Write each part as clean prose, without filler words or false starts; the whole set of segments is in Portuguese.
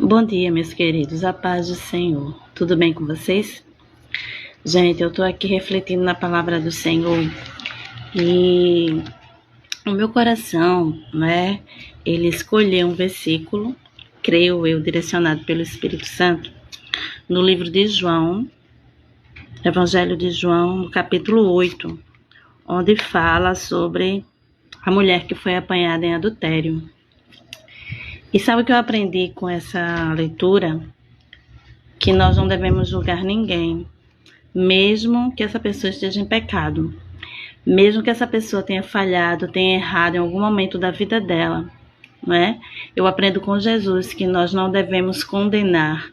Bom dia, meus queridos, a paz do Senhor. Tudo bem com vocês? Gente, eu tô aqui refletindo na palavra do Senhor e o meu coração, ele escolheu um versículo, creio eu, direcionado pelo Espírito Santo, no livro de João, Evangelho de João, no capítulo 8, onde fala sobre a mulher que foi apanhada em adultério. E sabe o que eu aprendi com essa leitura? Que nós não devemos julgar ninguém, mesmo que essa pessoa esteja em pecado, mesmo que essa pessoa tenha falhado, tenha errado em algum momento da vida dela, não é? Eu aprendo com Jesus que nós não devemos condenar,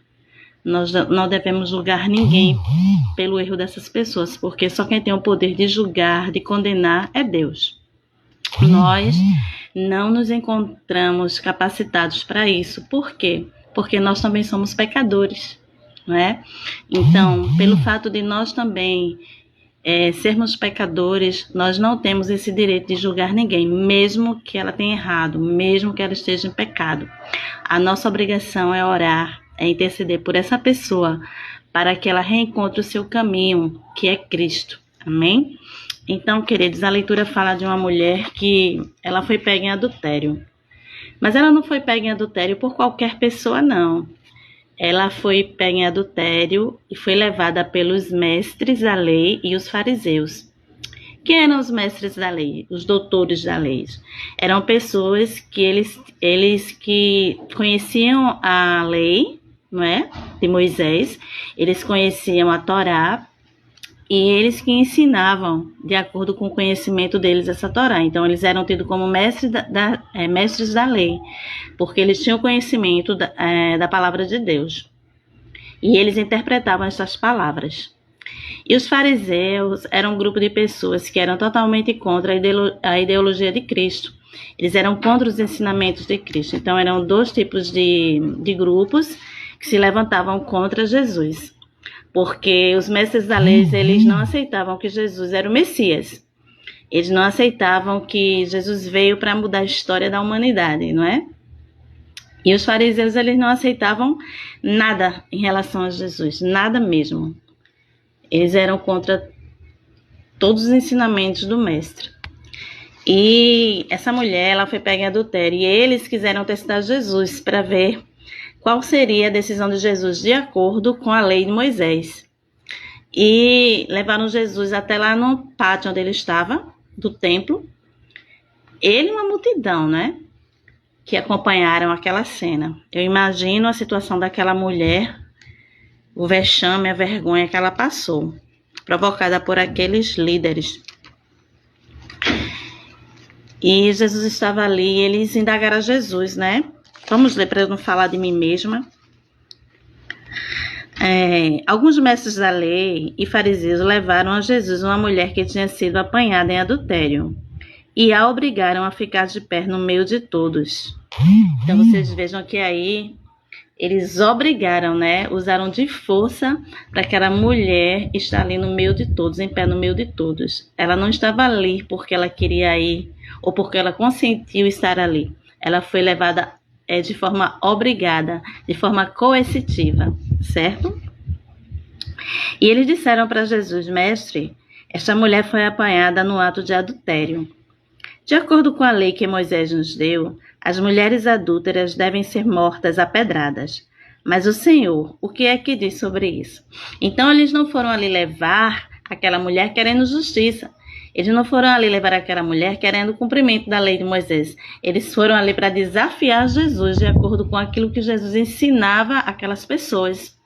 nós não devemos julgar ninguém pelo erro dessas pessoas, porque só quem tem o poder de julgar, de condenar é Deus. Nós não nos encontramos capacitados para isso. Por quê? Porque nós também somos pecadores, não é? Então, pelo fato de nós também sermos pecadores, nós não temos esse direito de julgar ninguém, mesmo que ela tenha errado, mesmo que ela esteja em pecado. A nossa obrigação é orar, é interceder por essa pessoa, para que ela reencontre o seu caminho, que é Cristo. Amém? Então, queridos, a leitura fala de uma mulher que ela foi pega em adultério. Mas ela não foi pega em adultério por qualquer pessoa, não. Ela foi pega em adultério e foi levada pelos mestres da lei e os fariseus. Quem eram os mestres da lei? Os doutores da lei. Eram pessoas que eles que conheciam a lei, não é? De Moisés. Eles conheciam a Torá. E eles que ensinavam, de acordo com o conhecimento deles, essa Torá. Então, eles eram tidos como mestres da lei, porque eles tinham conhecimento da palavra de Deus. E eles interpretavam essas palavras. E os fariseus eram um grupo de pessoas que eram totalmente contra a ideologia de Cristo. Eles eram contra os ensinamentos de Cristo. Então, eram dois tipos de grupos que se levantavam contra Jesus. Porque os mestres da lei, eles não aceitavam que Jesus era o Messias. Eles não aceitavam que Jesus veio para mudar a história da humanidade, não é? E os fariseus, eles não aceitavam nada em relação a Jesus, nada mesmo. Eles eram contra todos os ensinamentos do mestre. E essa mulher, ela foi pega em adultério, e eles quiseram testar Jesus para ver qual seria a decisão de Jesus de acordo com a lei de Moisés. E levaram Jesus até lá no pátio onde ele estava, do templo. Ele e uma multidão, né? Que acompanharam aquela cena. Eu imagino a situação daquela mulher, o vexame, a vergonha que ela passou, provocada por aqueles líderes. E Jesus estava ali e eles indagaram a Jesus, né? Vamos ler para eu não falar de mim mesma. Alguns mestres da lei e fariseus levaram a Jesus uma mulher que tinha sido apanhada em adultério e a obrigaram a ficar de pé no meio de todos. Então vocês vejam que aí eles obrigaram, né? Usaram de força para aquela mulher estar ali no meio de todos, em pé no meio de todos. Ela não estava ali porque ela queria ir ou porque ela consentiu estar ali. Ela foi levada de forma obrigada, de forma coercitiva, certo? E eles disseram para Jesus: Mestre, esta mulher foi apanhada no ato de adultério. De acordo com a lei que Moisés nos deu, as mulheres adúlteras devem ser mortas a pedradas. Mas o Senhor, o que é que diz sobre isso? Então eles não foram ali levar aquela mulher querendo justiça. Eles não foram ali levar aquela mulher querendo o cumprimento da lei de Moisés. Eles foram ali para desafiar Jesus de acordo com aquilo que Jesus ensinava aquelas pessoas.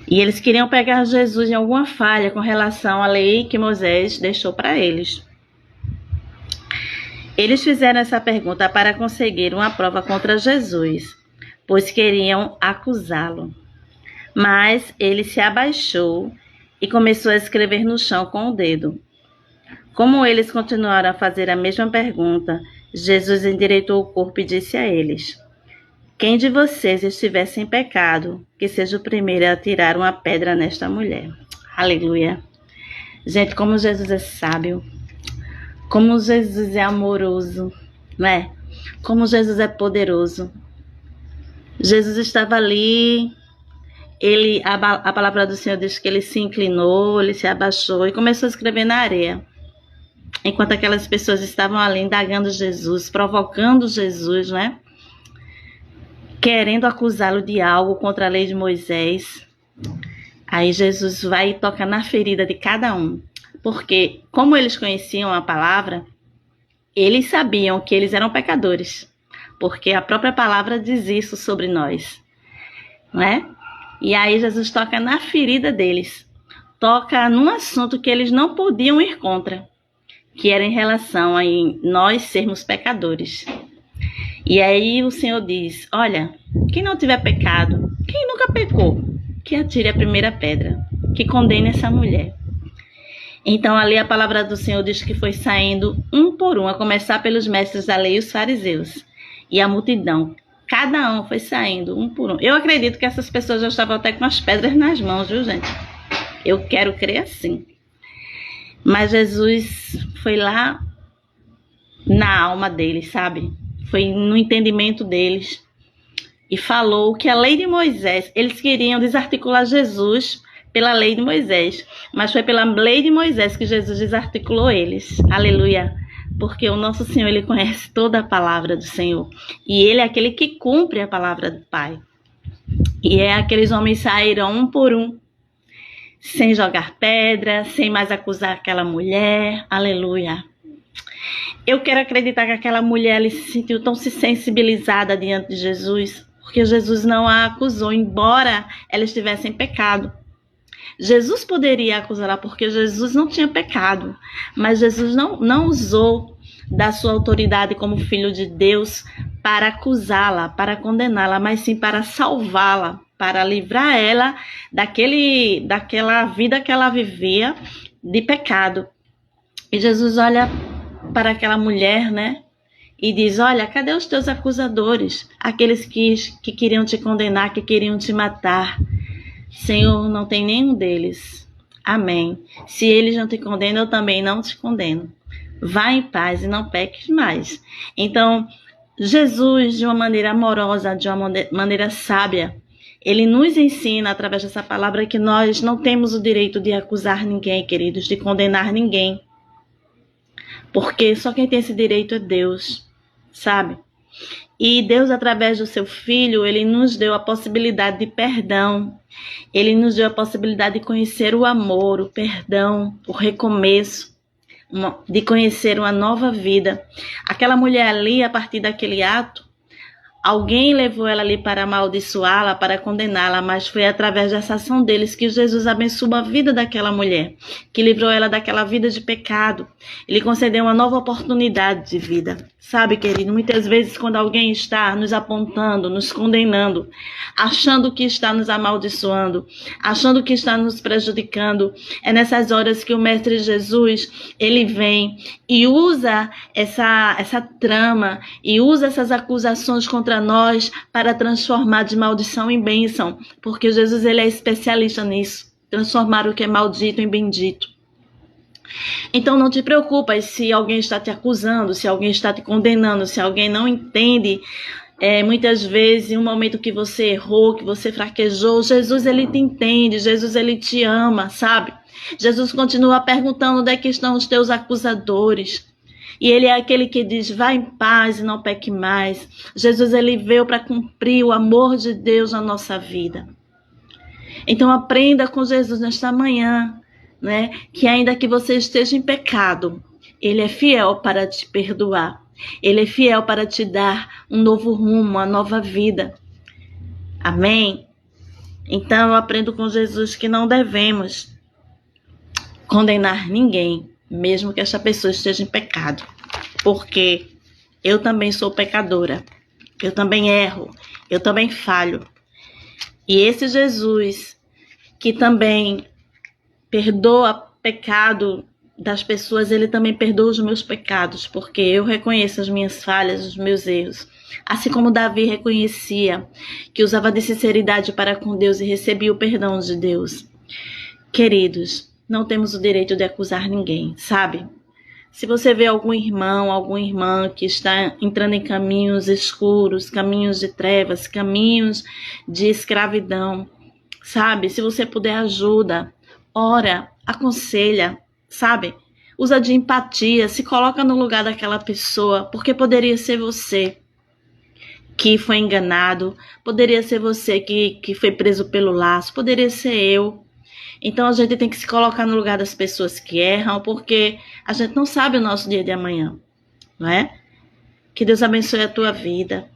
E eles queriam pegar Jesus em alguma falha com relação à lei que Moisés deixou para eles. Eles fizeram essa pergunta para conseguir uma prova contra Jesus, pois queriam acusá-lo. Mas ele se abaixou e começou a escrever no chão com o dedo. Como eles continuaram a fazer a mesma pergunta, Jesus endireitou o corpo e disse a eles: Quem de vocês estiver sem pecado, que seja o primeiro a atirar uma pedra nesta mulher. Aleluia. Gente, como Jesus é sábio, como Jesus é amoroso, né? Como Jesus é poderoso. Jesus estava ali, a palavra do Senhor diz que ele se inclinou, ele se abaixou e começou a escrever na areia. Enquanto aquelas pessoas estavam ali indagando Jesus, provocando Jesus, né? Querendo acusá-lo de algo contra a lei de Moisés. Aí Jesus vai e toca na ferida de cada um. Porque, como eles conheciam a palavra, eles sabiam que eles eram pecadores. Porque a própria palavra diz isso sobre nós, não é? E aí Jesus toca na ferida deles. Toca num assunto que eles não podiam ir contra, que era em relação a nós sermos pecadores. E aí o Senhor diz, olha, quem não tiver pecado, quem nunca pecou, que atire a primeira pedra, que condene essa mulher. Então ali a palavra do Senhor diz que foi saindo um por um, a começar pelos mestres da lei e os fariseus. E a multidão, cada um foi saindo um por um. Eu acredito que essas pessoas já estavam até com as pedras nas mãos, viu, gente? Eu quero crer assim. Mas Jesus foi lá na alma deles, sabe? Foi no entendimento deles. E falou que a lei de Moisés, eles queriam desarticular Jesus pela lei de Moisés. Mas foi pela lei de Moisés que Jesus desarticulou eles. Aleluia. Porque o nosso Senhor, ele conhece toda a palavra do Senhor. E ele é aquele que cumpre a palavra do Pai. E aqueles homens saíram um por um, sem jogar pedra, sem mais acusar aquela mulher. Aleluia. Eu quero acreditar que aquela mulher ali se sentiu tão sensibilizada diante de Jesus, porque Jesus não a acusou, embora ela estivesse em pecado. Jesus poderia acusá-la porque Jesus não tinha pecado, mas Jesus não usou da sua autoridade como filho de Deus para acusá-la, para condená-la, mas sim para salvá-la, para livrar ela daquela vida que ela vivia de pecado. E Jesus olha para aquela mulher, né? E diz, olha, cadê os teus acusadores? Aqueles que queriam te condenar, que queriam te matar. Senhor, não tem nenhum deles. Amém. Se eles não te condenam, eu também não te condeno. Vá em paz e não peques mais. Então, Jesus, de uma maneira amorosa, de uma maneira sábia, ele nos ensina, através dessa palavra, que nós não temos o direito de acusar ninguém, queridos, de condenar ninguém. Porque só quem tem esse direito é Deus, sabe? E Deus, através do seu Filho, ele nos deu a possibilidade de perdão. Ele nos deu a possibilidade de conhecer o amor, o perdão, o recomeço, de conhecer uma nova vida. Aquela mulher ali, a partir daquele ato, alguém levou ela ali para amaldiçoá-la, para condená-la, mas foi através dessa ação deles que Jesus abençoou a vida daquela mulher, que livrou ela daquela vida de pecado. Ele concedeu uma nova oportunidade de vida. Sabe, querido, muitas vezes quando alguém está nos apontando, nos condenando, achando que está nos amaldiçoando, achando que está nos prejudicando, é nessas horas que o Mestre Jesus, ele vem e usa essa trama, e usa essas acusações contra nós para transformar de maldição em bênção, porque Jesus, ele é especialista nisso, transformar o que é maldito em bendito. Então não te preocupas se alguém está te acusando, se alguém está te condenando, se alguém não entende, muitas vezes, em um momento que você errou, que você fraquejou, Jesus, ele te entende, Jesus, ele te ama, sabe? Jesus continua perguntando onde é que estão os teus acusadores. E ele é aquele que diz, vá em paz e não peque mais. Jesus, ele veio para cumprir o amor de Deus na nossa vida. Então aprenda com Jesus nesta manhã, né? Que ainda que você esteja em pecado, ele é fiel para te perdoar. Ele é fiel para te dar um novo rumo, uma nova vida. Amém? Então eu aprendo com Jesus que não devemos condenar ninguém, mesmo que essa pessoa esteja em pecado. Porque eu também sou pecadora. Eu também erro. Eu também falho. E esse Jesus, que também perdoa pecado das pessoas, ele também perdoa os meus pecados, porque eu reconheço as minhas falhas, os meus erros. Assim como Davi reconhecia que usava de sinceridade para com Deus e recebia o perdão de Deus. Queridos, não temos o direito de acusar ninguém, sabe? Se você vê algum irmão, alguma irmã que está entrando em caminhos escuros, caminhos de trevas, caminhos de escravidão, sabe? Se você puder, ajuda, ora, aconselha, sabe? Usa de empatia, se coloca no lugar daquela pessoa, porque poderia ser você que foi enganado, poderia ser você que foi preso pelo laço, poderia ser eu. Então a gente tem que se colocar no lugar das pessoas que erram, porque a gente não sabe o nosso dia de amanhã, não é? Que Deus abençoe a tua vida,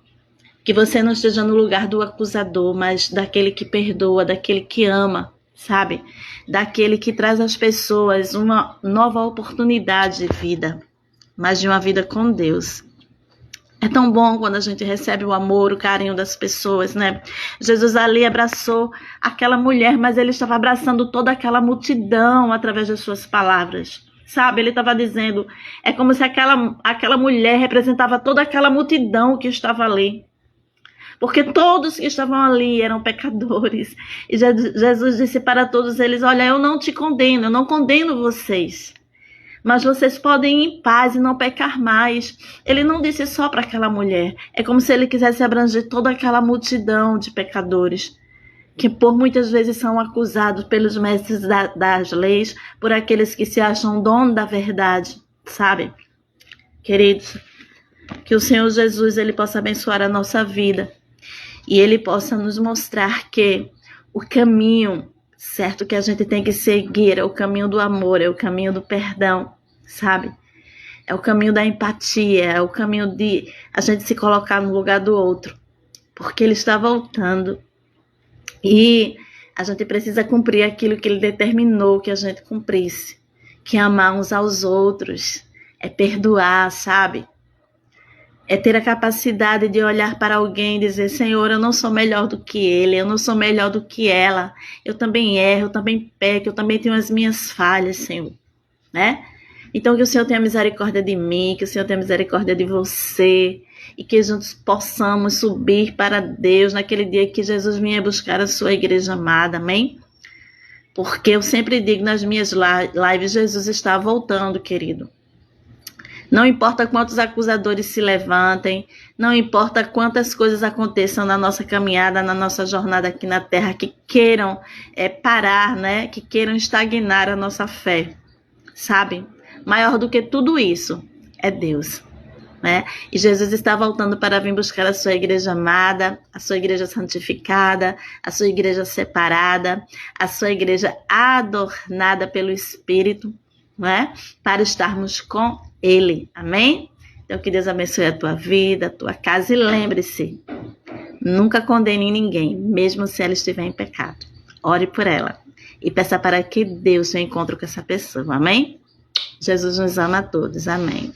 que você não esteja no lugar do acusador, mas daquele que perdoa, daquele que ama, sabe? Daquele que traz às pessoas uma nova oportunidade de vida, mas de uma vida com Deus. É tão bom quando a gente recebe o amor, o carinho das pessoas, né? Jesus ali abraçou aquela mulher, mas ele estava abraçando toda aquela multidão através das suas palavras. Sabe, ele estava dizendo, é como se aquela mulher representava toda aquela multidão que estava ali. Porque todos que estavam ali eram pecadores. E Jesus disse para todos eles, olha, eu não te condeno, eu não condeno vocês. Mas vocês podem ir em paz e não pecar mais. Ele não disse só para aquela mulher. É como se ele quisesse abranger toda aquela multidão de pecadores, que por muitas vezes são acusados pelos mestres das leis, por aqueles que se acham dono da verdade, sabe? Queridos, que o Senhor Jesus ele possa abençoar a nossa vida e ele possa nos mostrar que o caminho certo que a gente tem que seguir é o caminho do amor, é o caminho do perdão, sabe? É o caminho da empatia, é o caminho de a gente se colocar no lugar do outro, porque ele está voltando e a gente precisa cumprir aquilo que ele determinou que a gente cumprisse, que é amar uns aos outros, é perdoar, sabe? É ter a capacidade de olhar para alguém e dizer, Senhor, eu não sou melhor do que ele, eu não sou melhor do que ela, eu também erro, eu também peco, eu também tenho as minhas falhas, Senhor, né? Então que o Senhor tenha misericórdia de mim, que o Senhor tenha misericórdia de você e que juntos possamos subir para Deus naquele dia que Jesus vinha buscar a sua igreja amada, amém? Porque eu sempre digo nas minhas lives, Jesus está voltando, querido. Não importa quantos acusadores se levantem, não importa quantas coisas aconteçam na nossa caminhada, na nossa jornada aqui na Terra, que queiram parar, né? Que queiram estagnar a nossa fé, sabe? Maior do que tudo isso é Deus, né? E Jesus está voltando para vir buscar a sua igreja amada, a sua igreja santificada, a sua igreja separada, a sua igreja adornada pelo Espírito, né? Para estarmos com Ele, amém? Então que Deus abençoe a tua vida, a tua casa e lembre-se, nunca condene ninguém, mesmo se ela estiver em pecado. Ore por ela e peça para que Deus se encontre com essa pessoa, amém? Jesus nos ama a todos, amém.